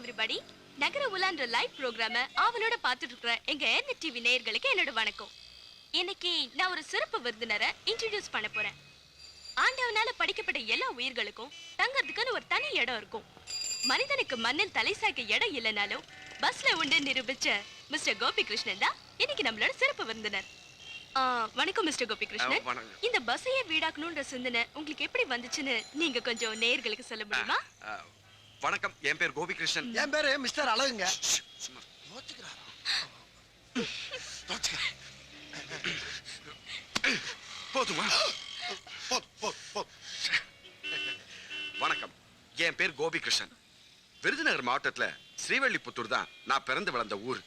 Everybody. நகர உலான்ற live ப்ரோகிராம ஆவலோட பார்த்துட்டு இருக்கிற எங்க ஏர்நெட் டிவி நேயர்களுக்கு என்னோட வணக்கம். இன்னைக்கு நான் ஒரு சிறப்பு விருந்தினரை இன்ட்ரோடியூஸ் பண்ண போறேன். ஆண்டவனால படிக்கப்பட்ட எல்லா உயிர்களுக்கும் தங்கறதுக்குன்னு ஒரு தனி இடம் இருக்கும். மனிதனுக்கு மண்ணில் தலை சாய்க்க இடம் இல்லைனாலும் பஸ்ல உண்டு நிரூபிச்ச மிஸ்டர் கோபி கிருஷ்ணன் தான் இன்னைக்கு நம்மளோட சிறப்பு விருந்தினர். வணக்கம் மிஸ்டர் கோபி கிருஷ்ணன். இந்த பஸ்ஸையே வீடாக்கணும்ன்ற சிந்தனை உங்களுக்கு எப்படி வந்துச்சுன்னு நீங்க கொஞ்சம் நேயர்களுக்கு சொல்ல முடியுமா? வணக்கம், என் பேர் கோபி கிருஷ்ணன். என் பேரு மிஸ்டர் அழகுங்க. போதுமா? வணக்கம், என் பேர் கோபி கிருஷ்ணன். விருதுநகர் மாவட்டத்துல ஸ்ரீவல்லிபுத்தூர் தான் நான் பிறந்து வளர்ந்த ஊர்.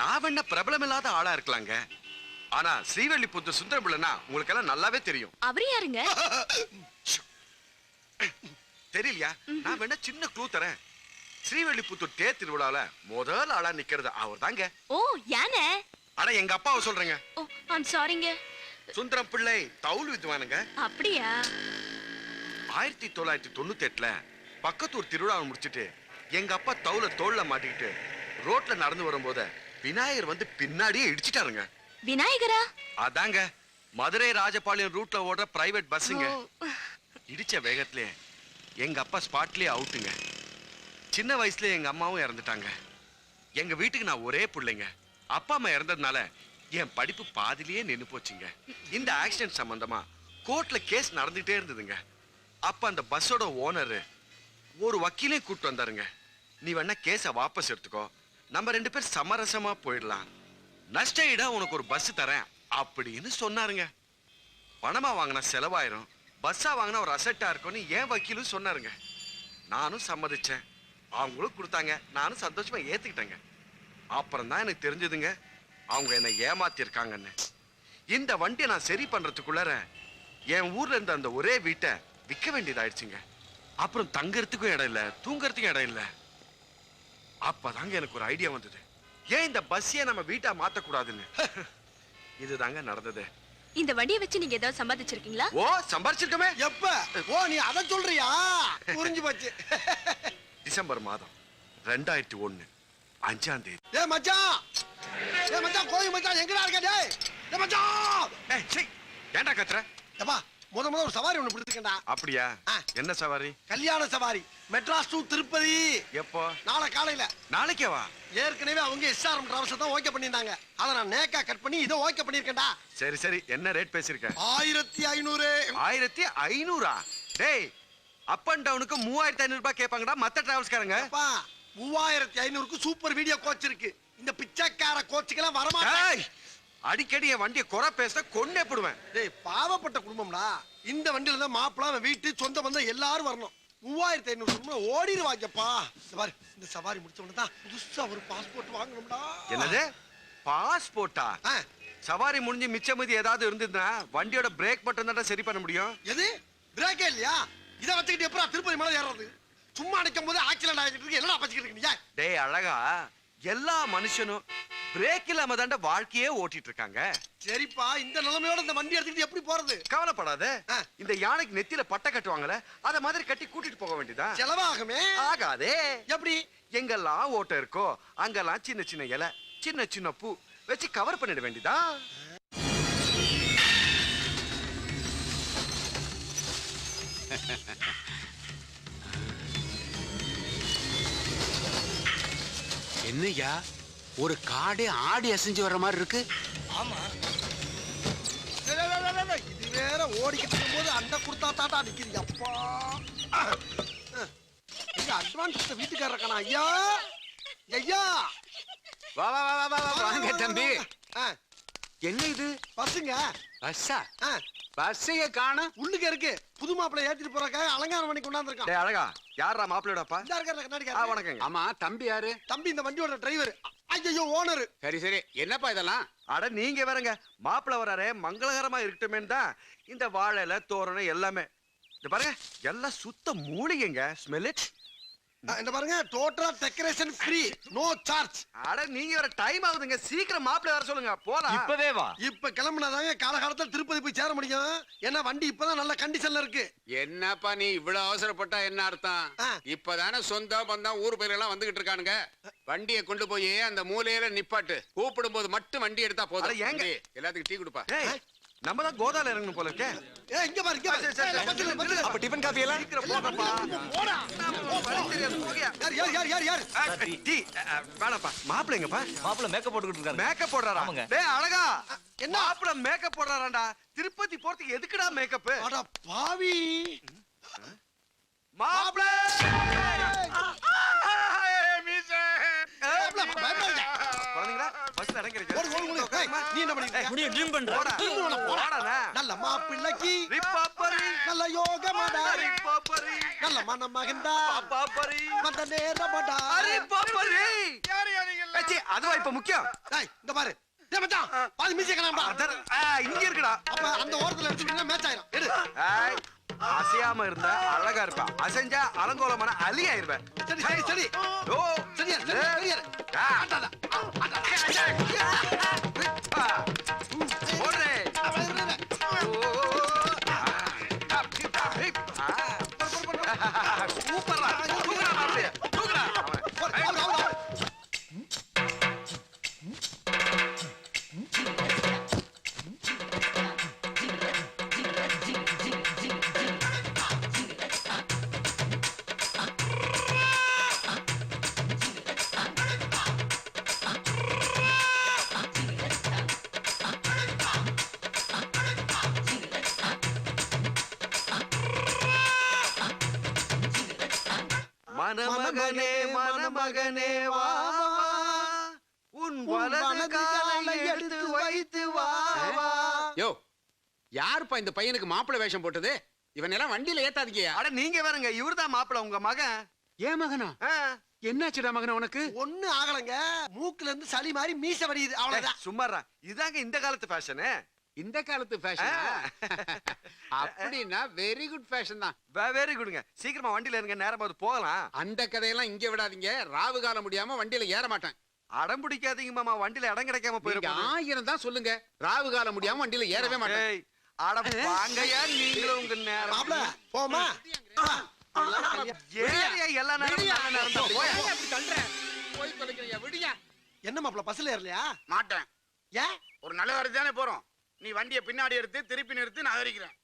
நான் வேணா பிரபலம் இல்லாத ஆளா இருக்கலாங்க, ஆனா ஸ்ரீவல்லிபுத்தூர் சுந்தரம் பிள்ளைன்னா உங்களுக்கு எல்லாம் நல்லாவே தெரியும். அவரு யாருங்க? தெரியலையா? நான் வேணா சின்ன க்ளூ தரேன். ஸ்ரீவல்லிபுத்தூர் தேர் திருவிழால முதல் ஆளா நிக்கிறது அவர் தாங்க. ஓ, யானை? அட, எங்க அப்பாவை சொல்றேங்க. ஓ, ஐம் சாரிங்க. சுந்தரம் பிள்ளை தவுல் வித்துவானுங்க. அப்படியா? 1998ல பக்கத்தூர் திருவிழாவை முடிச்சிட்டு எங்க அப்பா தவுல தோல்ல மாட்டிக்கிட்டு ரோட்ல நடந்து வரும்போது விநாயகர் வந்து பின்னாடியே இடிச்சிட்டாருங்க. விநாயகரா? அதாங்க, மதுரை ராஜபாளையம் ரூட்ல ஓடுற பிரைவேட் பஸ்ஸுங்க. இடிச்ச வேகத்திலே எங்க அப்பா ஸ்பாட்லயே அவுட்டுங்க. சின்ன வயசுல எங்க அம்மாவும் இறந்துட்டாங்க. எங்க வீட்டுக்கு நான் ஒரே பிள்ளைங்க. அப்பா அம்மா இறந்ததுனால என் படிப்பு பாதிலேயே நின்னு போச்சுங்க. இந்த ஆக்சிடென்ட் சம்பந்தமா கோர்ட்ல கேஸ் நடந்துட்டே இருந்ததுங்க. அப்ப அந்த பஸ்ஸோட ஓனர் ஒரு வக்கீலையும் கூப்பிட்டு வந்தாருங்க. நீ வேணா கேஸை வாபஸ் எடுத்துக்கோ, நம்ம 2 பேர் சமரசமா போயிடலாம், நஷ்ட ஈடா உனக்கு ஒரு பஸ் தரேன் அப்படின்னு சொன்னாருங்க. பணமா வாங்கினா செலவாயிரும், பஸ்ஸா வாங்கினா ஒரு அசட்டா இருக்கும்னு ஏன் வக்கீலும் சொன்னாருங்க. நானும் சம்மதிச்சேன், அவங்களும் கொடுத்தாங்க, நானும் சந்தோஷமா ஏத்துக்கிட்டேங்க. அப்புறம் தான் எனக்கு தெரிஞ்சதுங்க அவங்க என்னை ஏமாத்திருக்காங்கன்னு. இந்த வண்டியை நான் சரி பண்றதுக்குள்ளார என் ஊர்ல இருந்த அந்த ஒரே வீட்டை விற்க வேண்டியதாயிடுச்சுங்க. அப்புறம் தங்கறதுக்கும் இடம் இல்ல, தூங்கறதுக்கும் இடம் இல்ல. அப்பதாங்க எனக்கு ஒரு ஐடியா வந்தது, ஏன் இந்த பஸ்ஸையே நம்ம வீட்டா மாத்தக்கூடாதுன்னு. இதுதாங்க நடந்தது. இந்த வண்டியை வச்சு நீங்க ஏதாவது சம்பாதிச்சிருக்கீங்களா? ஓ, சம்பாதிச்சிருக்கோமே. எப்ப? ஓ, நீ அத சொல்றியா? புரிஞ்சு போச்சு. டிசம்பர் மாதம் 2001 5ஆம் தேதி. ஏ மச்சான், ஏ மச்சான், கோயில் மச்சான், எங்கடா இருக்க? டேய், ஏ மச்சான். ஏய், சீ, ஏன்டா கத்துற? ஏப்பா, முத ஒரு சவாரி ஒண்ணு பிடிச்சிருக்கேன்டா. அப்படியா? என்ன சவாரி? கல்யாண சவாரி. மெட்ராஸ் டு திருப்பதி. எப்போ? நாளை காலையில. நாளைக்கே வா. ஏற்கனவே அவங்க எஸ்ஆர்எம் டிராவல்ஸ் தான் ஓகே பண்ணிருந்தாங்க. அத நான் நேக்கா கட் பண்ணி இத ஓகே பண்ணிருக்கேன்டா. சரி சரி, என்ன ரேட் பேசிருக்க? 1500. 1500? டேய், அப் அண்ட் டவுனுக்கு 3500 ரூபாய் கேட்பாங்கடா மத்த டிராவல்ஸ்காரங்க. அப்பா, 3500க்கு சூப்பர் வீடியோ கோச் இருக்கு. இந்த பிச்சைக்கார கோச்சுக்கெல்லாம் வர மாட்டாங்க. அடிக்கடி என் வண்டியை குறை பேச கொன்னே போடுவேன். டேய், பாவப்பட்ட குடும்பம்டா. இந்த வண்டியில தான் மாப்பிள வீட்டு சொந்த பந்தம் எல்லாரும் வரணும். 3500 ஓடிடுவாங்கப்பா. இந்த சவாரி முடிச்ச உடனே தான் புதுசா ஒரு பாஸ்போர்ட் வாங்கணும்டா. என்னது பாஸ்போர்ட்டா? சவாரி முடிஞ்சு மிச்ச மீதி ஏதாவது இருந்ததுன்னா வண்டியோட பிரேக் மட்டும் தான் சரி பண்ண முடியும். எது? பிரேக்கே இல்லையா? இத வச்சுக்கிட்டு எப்பறா திருப்பதி மலை ஏறது? சும்மா நிக்கும் போது ஆக்சிடென்ட் ஆகிட்டு இருக்கு. என்னடா பச்சிக்கிட்டு இருக்கீங்க? டேய் அழகா, எல்லா மனுஷனும் பிரேக் இல்லாம தாண்ட வாழ்க்கையே ஓட்டிட்டு இருக்காங்க. சரிப்பா, இந்த நிலைமையோட இந்த வண்டி எடுத்துக்கிட்டு எப்படி போறது? கவலைப்படாத, இந்த யானைக்கு நெத்தியில பட்டை கட்டுவாங்கல, அத மாதிரி கட்டி கூட்டிட்டு போக வேண்டியதா. செலவாகுமே? ஆகாதே. எப்படி? எங்கெல்லாம் ஓட்ட இருக்கோ அங்கெல்லாம் சின்ன சின்ன இலை, சின்ன சின்ன பூ வச்சு கவர் பண்ணிட வேண்டியதா. என்னையா ஒரு காடே ஆடி அசைஞ்சு வர்ற மாதிரி இருக்கு? ஆமா, இது வேற ஓடிக்கிட்டு இருக்கும்போது அண்டை கொடுத்தா தாட்டா நிக்குது. அப்பா, இந்த அட்வான்ஸ் வீட்டுக்காரர் இருக்கானா? ஐயா ஐயா, வா வா வா வா வாங்க தம்பி. என்ன இது? பஸ்ஸுங்க. பஸ்ஸா? பஸ்ஸையே காணோம். உள்ளுக்கு இருக்கு. புது மாப்பிள்ளை ஏத்திட்டு போறக்காக அலங்காரம் பண்ணி கொண்டாந்துருக்கான். டேய் அழகா, யாரா மாப்பிள்ளையோடப்பா? இந்த இருக்காரு கண்ணாடி. வணக்கங்க. ஆமா, தம்பி யாரு? தம்பி இந்த வண்டியோட டிரைவர். ஐயோ, ஓனர். சரி சரி, என்னப்பா இதெல்லாம்? அட நீங்க வேறங்க, மாப்பிள்ளை வராரே மங்களகரமா இருக்கட்டுமே தான் இந்த வாழையில தோரணம் எல்லாமே. இந்த பாருங்க, எல்லாம் சுத்த மூலிகைங்க. Smell it. இந்த பாருங்க டோட்டலா டெக்கரேஷன் ஃப்ரீ, நோ சார்ஜ். அட நீங்க வர டைம் ஆகுதுங்க, சீக்கிரம் மாப்பிள்ளை வர சொல்லுங்க போலாம். இப்பவே வா. இப்ப கிளம்புனாதாங்க காலகாலத்துல திருப்பதி போய் சேர முடியும். ஏன்னா வண்டி இப்பதான் நல்ல கண்டிஷன்ல இருக்கு. என்னப்பா நீ இவ்வளவு அவசரப்பட்டா என்ன அர்த்தம்? இப்பதானே சொந்த பந்தம் ஊர் பேர் எல்லாம் வந்துகிட்டு இருக்கானுங்க. வண்டியை கொண்டு போய் அந்த மூலையில நிப்பாட்டு. கூப்பிடும் போது மட்டும் வண்டி எடுத்தா போதும். ஏங்க எல்லாத்துக்கும் டீ கொடுப்பா. நம்ம தான் கோதால இறங்கணும் போல இருக்கே. இங்க பாரு, இங்க பாரு. அப்ப டிபன் காபி எல்லாம் சீக்கிரம் போங்கப்பா. போடா. வழி தெரியாது, போங்கயா. யார் டீ வேணாப்பா. மாப்பிள்ளை எங்கப்பா? மாப்பிள்ள மேக்கப் போட்டுக்கிட்டு இருக்காரு. மேக்கப் போடுறாரா? ஆமாங்க. டேய் அழகா, என்ன? மாப்பிள்ளை மேக்கப் போடுறாராண்டா? திருப்பதி போறதுக்கு எதுக்குடா மேக்கப்? அட பாவி. மாப்பிள்ளை குழந்தைங்களா பஸ்ல இறங்கிறீங்க. நீ என்ன பண்ணிட்டு நல்ல மாப்பிள்ளைக்கு நல்ல யோகமடா, நல்ல மனமகந்தா வந்த நேரமடா. அதுவா இப்ப முக்கியம்? இந்த பாரு, டேய் மச்சான், பாதி மீசை காணாமடா. இங்க இருக்குடா. அப்ப அந்த ஓரத்துல எடுத்துக்கிட்டா மேட்ச் ஆயிரும். எடு. அசையாம இருந்தா அழகா இருப்ப, அசைஞ்சா அலங்கோலமான அலி ஆயிருப்ப. சரி சரி சரி. ஓ சரியா சரியா. ஆட்டாடா. ஓடுறே. சூப்பரா தூக்குறா மாப்பிள்ளைய, தூக்குறா. மணமகனே மணமகனே வா வா, உன் வலது காலை எடுத்து வைத்து வா வா. யோ, யாருப்பா இந்த பையனுக்கு மாப்பிள்ளை வேஷம் போட்டது? இவன் எல்லாம் வண்டியில ஏத்தாதீங்க. அட நீங்க வேறங்க, இவர்தான் மாப்பிள்ளை, உங்க மகன். ஏன் மகனா? என்னாச்சுடா மகனா உனக்கு? ஒண்ணு ஆகலங்க, மூக்குல இருந்து சளி மாதிரி மீச வடியுது, அவ்வளவுதான். சும்மாறா, இதாங்க இந்த காலத்து ஃபேஷனு. இந்த காலத்து ஃபேஷன் அப்படின்னா வெரி குட் ஃபேஷன் தான். வெரி குட்ங்க. சீக்கிரமா வண்டியில இருங்க, நேரமா போகலாம். அந்த கதையெல்லாம் இங்க விடாதீங்க. ராவு காலம் முடியாம வண்டியில ஏற மாட்டேன். அடம் பிடிக்காதீங்க மாமா, வண்டியில இடம் கிடைக்காம நீங்க போயிருக்கோம். 1000 தான் சொல்லுங்க, ராவு காலம் முடியாம வண்டியில ஏறவே மாட்டேன். ஏய், அட வாங்கயா நீங்களும் உங்க நேரம். மாப்ள போமா. ஏரியா எல்லா நேரமும் நல்ல நேரம் தான். போயா. அப்படி தள்ளுற போய் தொலைக்கிறியா? விடியா. என்ன மாப்ள பஸ்ல ஏறலையா? மாட்டேன். ஏன்? ஒரு நல்ல காரியத்துக்கு தானே போறோம். நீ வண்டியை பின்னாடி எடுத்து திருப்பி நிறுத்து, நான் அகரிக்கிறேன்.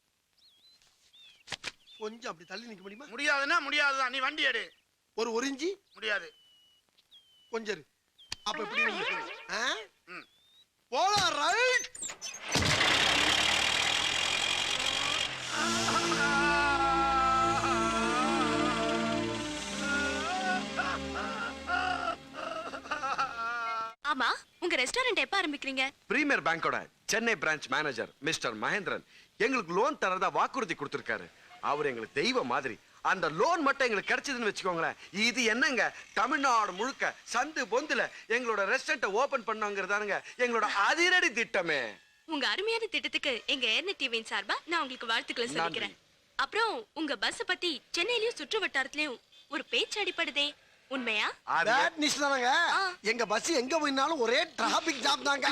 கொஞ்சம் அப்படி தள்ளி நிக்க முடியுமா? முடியாதுன்னா முடியாதுதான். நீ வண்டி எடு. ஒரு இஞ்சி முடியாது. கொஞ்சம் இரு. அப்ப எப்படி போலாம். ரைட். ஆமா, உங்க ரெஸ்டாரண்ட் எப்ப ஆரம்பிக்கிறீங்க? பிரீமியர் பேங்கோட Chennai branch manager mister Mahendran எங்களுக்கு லோன் தரதா வாக்குறுதி கொடுத்திருக்காரு. அவர் எங்களுக்கு தெய்வம் மாதிரி. அந்த லோன் மட்டும் எங்களுக்கு கிடைச்சதுன்னு வச்சுக்கோங்களேன், இது என்னங்க தமிழ்நாடு முழுக்க சந்து பொந்துல எங்களோட ரெஸ்டாரண்ட் ஓபன் பண்ணாங்கிறதானுங்க எங்களோட அதிரடி திட்டமே. உங்க அருமையான திட்டத்துக்கு எங்க ஏர்நெட் டிவியின் சார்பா நான் உங்களுக்கு வாழ்த்துக்களை சொல்லிக்கிறேன். அப்புறம் உங்க பஸ் பத்தி சென்னையிலயும் சுற்று வட்டாரத்திலயும் ஒரு பேச்சு அடிப்படுதே, உண்மையா? தட் நியூஸ் தானங்க. எங்க பஸ் எங்க போயினாலும் ஒரே டிராபிக் ஜாம் தாங்க.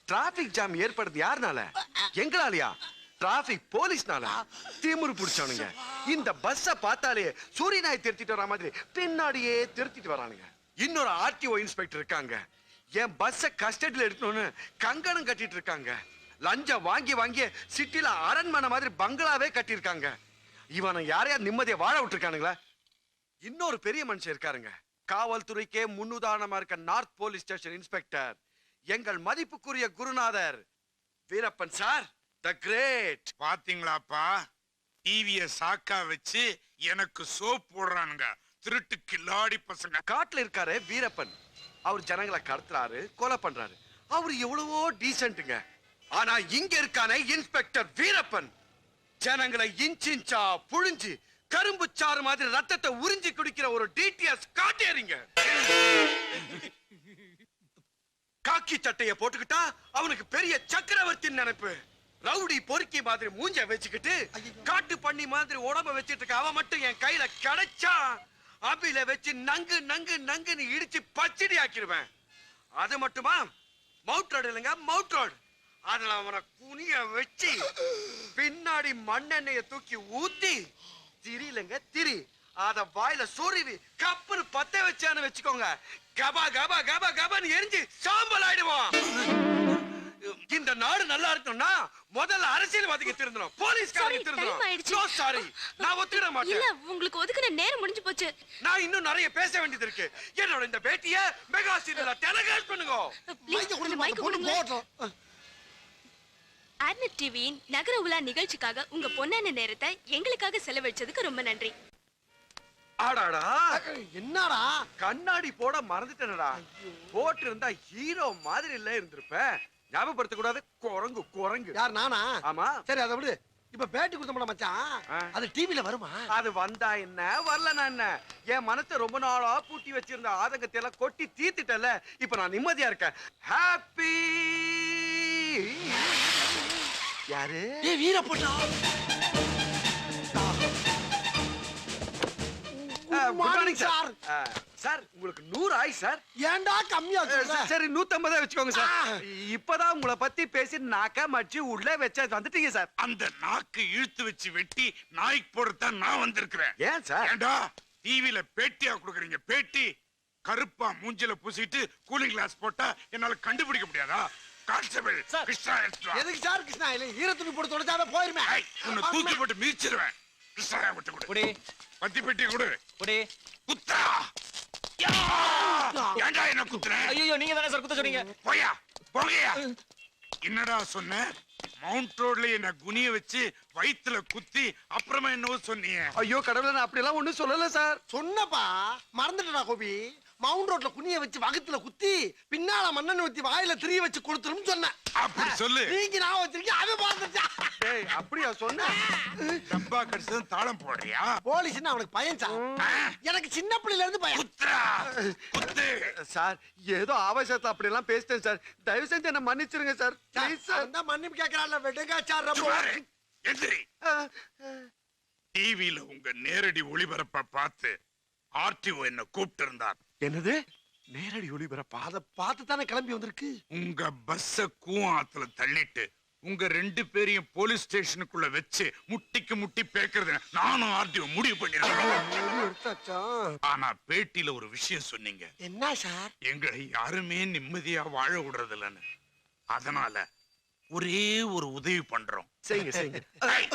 டிராபிக் ஜாம் ஏற்படுது யாருனால? எங்களாலயா? டிராபிக் போலீஸ்னால. திமிரு பிடிச்சானுங்க. இந்த பஸ்ஸ பார்த்தாலே சூரியனாய் திருத்திட்டு வர மாதிரி பின்னாடியே திருத்திட்டு வரானுங்க. இன்னொரு ஆர்டிஓ இன்ஸ்பெக்டர் இருக்காங்க. என் பஸ்ஸ கஸ்டடியில எடுக்கணும்னு கங்கணம் கட்டிட்டு இருக்காங்க. லஞ்சம் வாங்கி வாங்கி சிட்டில அரண்மனை மாதிரி பங்களாவே கட்டியிருக்காங்க. இவனை யாரையா நிம்மதியை வாழ விட்டுருக்கானுங்களா? இன்னொரு பெரிய மனுஷன் இருக்காருங்க. காவல்துறைக்கே முன்னுதாரணமா இருக்க நார்த் போலீஸ் ஸ்டேஷன் இன்ஸ்பெக்டர் எங்கள் மதிப்புக்குரிய குருநாதர் வீரப்பன் சார், தி கிரேட். பாத்தீங்களாப்பா, டிவிய சாக்கா வச்சு எனக்கு சோப் போடுறானுங்க திருட்டு கில்லாடி பசங்க. காட்டுல இருக்காரு வீரப்பன். அவர் ஜனங்களை கடத்துறாரு, கொலை பண்றாரு. அவர் எவ்வளவோ டீசென்ட்டுங்க. ஆனா இங்க இருக்கானே இன்ஸ்பெக்டர் வீரப்பன், ஜனங்களை இன்ச்சின்ச்சா புழிஞ்சு கரும்பு சாறு மாதிரி ரத்தத்தை உறிஞ்சி குடிக்கிற ஒரு டிடிஎஸ் காட்டேறிங்க. காக்கி சட்டைய போட்டுக்கிட்டா அவனுக்கு பெரிய சக்கரவர்த்தி நினைப்பு. ரவுடி பொறுக்கி மாதிரி மூஞ்ச வச்சுக்கிட்டு காட்டு பண்ணி மாதிரி உடம்ப வச்சிட்டு இருக்க அவன் மட்டும் என் கையில கிடைச்சா அபில வச்சு நங்கு நங்கு நங்குன்னு இடிச்சு பச்சடி ஆக்கிடுவேன். அது மட்டுமா, மவுட் ரோடு இல்லைங்க, மவுட் ரோடு. அதுல அவனை குனிய வச்சு பின்னாடி மண்ணெண்ணெய தூக்கி ஊத்தி திரிலங்க திரி அத வாயில சொருவி கப்புன்னு பத்த வச்சான்னு வச்சுக்கோங்க, கபா கபா கபா கபான்னு எரிஞ்சு சாம்பல் ஆயிடுவான். இந்த நாடு நல்லா இருக்கணும்னா முதல்ல அரசியல்வாதிக்கு திருந்தணும், போலீஸ்காரங்க திருந்தணும். சோ சாரி, நான் ஒத்துக்கிட இல்ல, மாட்டேன். உங்களுக்கு ஒதுக்குன நேரம் முடிஞ்சு போச்சு. நான் இன்னும் நிறைய பேச வேண்டியது இருக்கு. என்னோட இந்த பேட்டிய மெகா சீரியல்ல டெலிகாஸ்ட் பண்ணுங்க. ப்ளீஸ் மைக் கொடுங்க. ஆட்னட் டிவியின் நகர உலா நிகழ்ச்சிக்காக உங்க பொன்னான நேரத்தை எங்களுக்காக செலவழிச்சதுக்கு ரொம்ப நன்றி. ஆடாடா, என்னடா கண்ணாடி போட மறந்துட்டேனடா. போட்டு இருந்தா ஹீரோ மாதிரி இல்ல இருந்திருப்பேன். ஞாபகப்படுத்த கூடாது, குரங்கு குரங்கு. யார் நானா? ஆமா. சரி அதை விடு. இப்ப பேட்டி கொடுத்தோம்ல மச்சான், அது டிவில வருமா? அது வந்தா என்ன, வரலனா என்ன? என் மனசை ரொம்ப நாளா பூட்டி வச்சிருந்த ஆதங்கத்தை எல்லாம் கொட்டி தீர்த்துட்டல. இப்ப நான் நிம்மதியா இருக்கேன். ஹாப்பி. யாரு? ஏய் வீரப்பட்டா. Good morning sir. சார், உங்களுக்கு 100 ஆயி சார். ஏன்டா கம்மியா சொல்ற? சரி 150 வச்சுக்கோங்க சார். இப்பதான் உங்களை பத்தி பேசி நாக்க மச்சி உள்ள வச்ச வந்துட்டீங்க சார். அந்த நாக்கு இழுத்து வச்சு வெட்டி நாய்க்கு போடுறதான் நான் வந்திருக்கிறேன். ஏன் சார்? ஏண்டா டிவில பேட்டியா கொடுக்குறீங்க? பேட்டி கருப்பா மூஞ்சில பூசிட்டு கூலிங் கிளாஸ் போட்டா என்னால கண்டுபிடிக்க முடியாதா? கான்ஸ்டபிள் கிருஷ்ணா எடுத்துட்டு வா. எதுக்கு சார் கிருஷ்ணா? இல்ல ஈரத்துணி போட்டு தொடச்சாவே போயிருமே. ஏய், உன்னை தூக்கி போட்டு மிதிச்சிருவேன். கிருஷ்ணா விட்டு கொடு. குடி பத்தி பெட்டி கொடு. குடி. குத்தா. யா! ஏண்டா என்ன குத்துற? ஐயோ, நீங்க தானே சார் குத்த சொன்னீங்க. போயா, போங்கயா. என்னடா சொன்ன? மவுண்ட் ரோட்ல என்ன குனிய வச்சு வயித்துல குத்தி அப்புறமா என்னவோ சொன்னீங்க. ஐயோ கடவுளே, நான் அப்படி எல்லாம் ஒண்ணும் சொல்லல சார். சொன்னப்பா, மறந்துட்டடா கோபி. மவுண்ட் ரோட்ல குனிய வச்சு வகுத்துல குத்தி பின்னால மண்ணெண்ணெய் ஊத்தி வாயில திரிய வச்சு கொடுத்துருன்னு சொன்னேன். அப்படி சொல்லு. நீங்க நான் வச்சிருக்கீங்க, அது பார்த்துச்சா? டேய், அப்படியா சொன்ன? டப்பா கடிச்சது தாளம் போடுறியா? போலீஸ்னா அவனுக்கு பயம் சார். எனக்கு சின்ன பிள்ளையில இருந்து பயம். குத்துறா, குத்து. சார், ஏதோ ஆவேசத்துல அப்படி எல்லாம் பேசிட்டேன் சார். தயவு செஞ்சு என்ன மன்னிச்சிருங்க சார். Please sir. அந்த மன்னிப்பு கேக்குறான்ல, வெடுங்க சார். ரொம்ப சுமாரு, எந்திரி. டிவில உங்க நேரடி ஒளிபரப்ப பார்த்து ஆர்டிஓ என்ன கூப்பிட்டு இருந்தார். என்னது? நேரடி ஒளிபரப்பா? அத பார்த்து தானே கிளம்பி வந்திருக்கு. உங்க பஸ்ஸ கூவாத்துல தள்ளிட்டு உங்க 2 பேரையும் போலீஸ் ஸ்டேஷனுக்குள்ள வச்சு முட்டிக்கு முட்டி பேக்குறது நானும் ஆர்டிஓ முடிவு பண்ணிருக்கேன். ஆனா பேட்டியில ஒரு விஷயம் சொன்னீங்க. என்ன சார்? எங்களை யாருமே நிம்மதியா வாழ விடுறது இல்லைன்னு. அதனால ஒரே ஒரு உதவி பண்றோம். செய்யுங்க செய்யுங்க. ஏய்,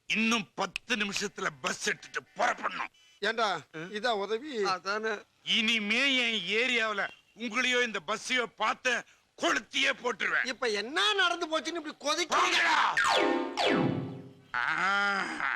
இன்னும் 10 நிமிஷத்துல பஸ் எடுத்துட்டு புறப்படணும். ஏண்டா இதான் உதவி? அதானே. இனிமே என் ஏரியாவுல உங்களையோ இந்த பஸ்ஸையோ பார்த்து கொளுத்தியே போட்டுருவேன். இப்ப என்ன நடந்து போச்சுன்னு இப்படி கொதிக்கிறீங்க? போங்கடா.